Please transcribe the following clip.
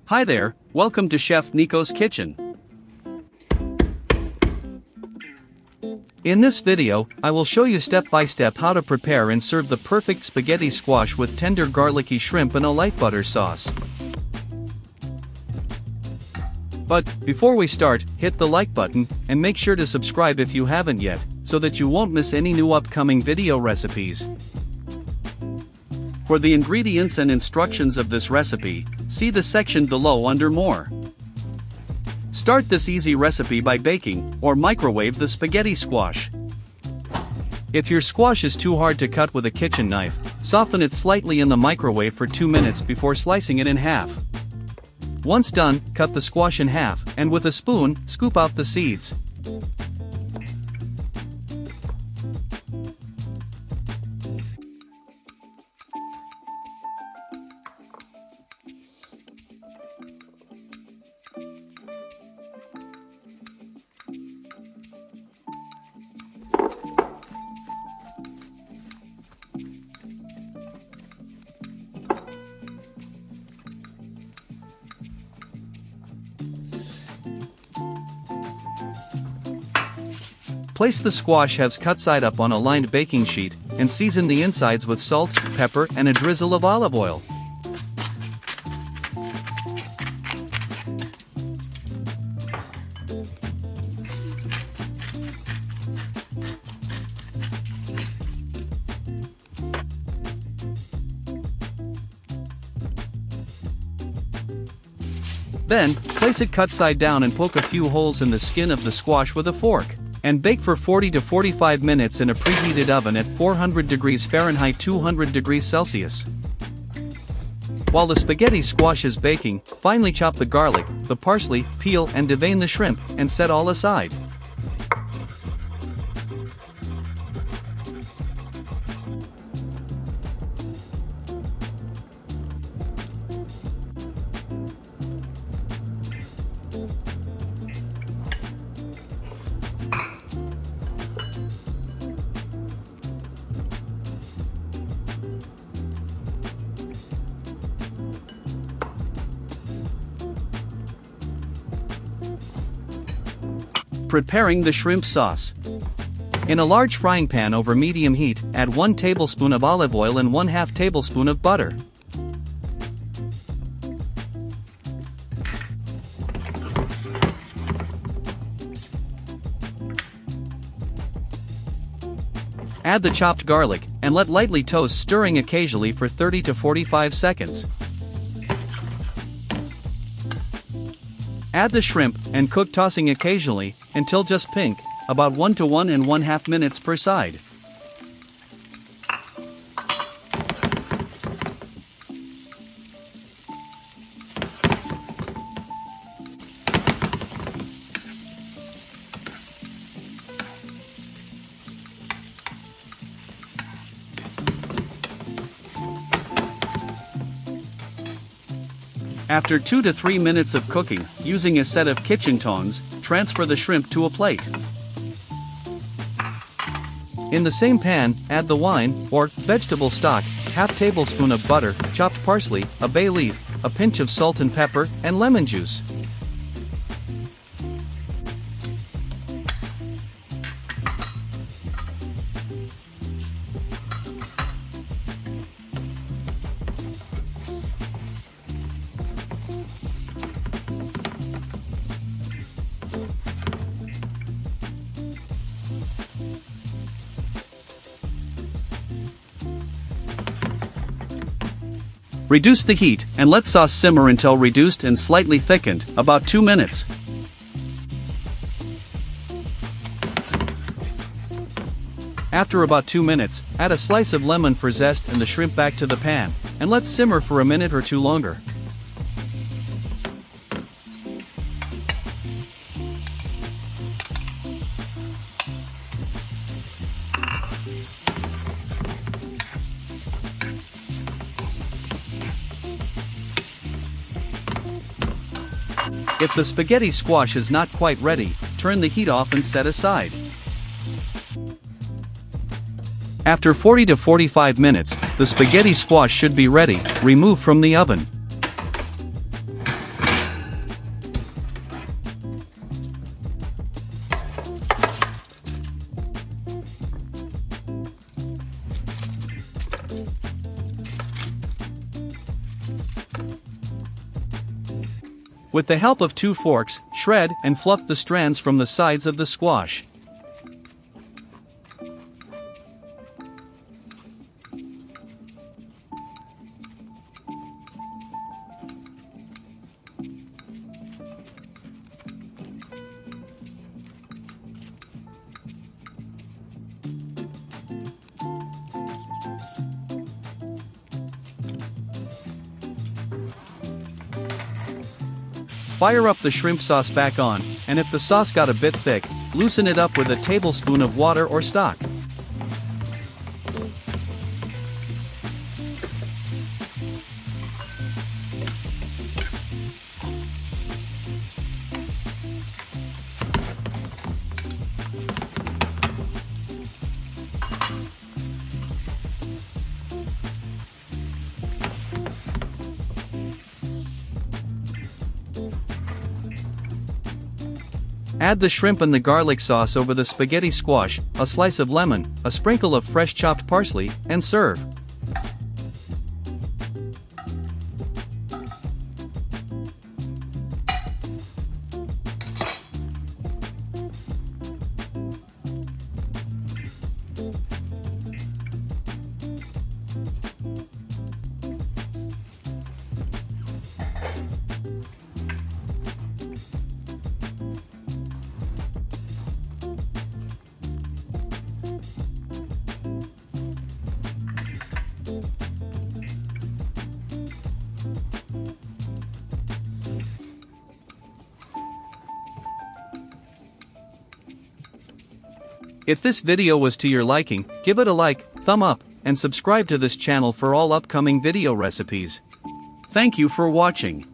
Hi there, welcome to Chef Nico's Kitchen. In this video, I will show you step by step how to prepare and serve the perfect spaghetti squash with tender garlicky shrimp and a light butter sauce. But, before we start, hit the like button, and make sure to subscribe if you haven't yet, so that you won't miss any new upcoming video recipes. For the ingredients and instructions of this recipe, see the section below under More. Start this easy recipe by baking, or microwave the spaghetti squash. If your squash is too hard to cut with a kitchen knife, soften it slightly in the microwave for 2 minutes before slicing it in half. Once done, cut the squash in half, and with a spoon, scoop out the seeds. Place the squash halves cut side up on a lined baking sheet, and season the insides with salt, pepper, and a drizzle of olive oil. Then, place it cut side down and poke a few holes in the skin of the squash with a fork. And bake for 40 to 45 minutes in a preheated oven at 400 degrees Fahrenheit 200 degrees Celsius. While the spaghetti squash is baking, finely chop the garlic, the parsley, peel and devein the shrimp, and set all aside. Preparing the shrimp sauce. In a large frying pan over medium heat, add 1 tablespoon of olive oil and 1/2 tablespoon of butter. Add the chopped garlic, and let lightly toast, stirring occasionally for 30 to 45 seconds. Add the shrimp, and cook tossing occasionally, until just pink, about 1 to 1 1/2 minutes per side. After 2 to 3 minutes of cooking, using a set of kitchen tongs, transfer the shrimp to a plate. In the same pan, add the wine, or vegetable stock, 1/2 tablespoon of butter, chopped parsley, a bay leaf, a pinch of salt and pepper, and lemon juice. Reduce the heat, and let sauce simmer until reduced and slightly thickened, about 2 minutes. After about 2 minutes, add a slice of lemon for zest and the shrimp back to the pan, and let simmer for a minute or two longer. If the spaghetti squash is not quite ready, turn the heat off and set aside. After 40 to 45 minutes, the spaghetti squash should be ready. Remove from the oven. With the help of 2 forks, shred and fluff the strands from the sides of the squash. Fire up the shrimp sauce back on, and if the sauce got a bit thick, loosen it up with a tablespoon of water or stock. Add the shrimp and the garlic sauce over the spaghetti squash, a slice of lemon, a sprinkle of fresh chopped parsley, and serve. If this video was to your liking, give it a like, thumb up, and subscribe to this channel for all upcoming video recipes. Thank you for watching.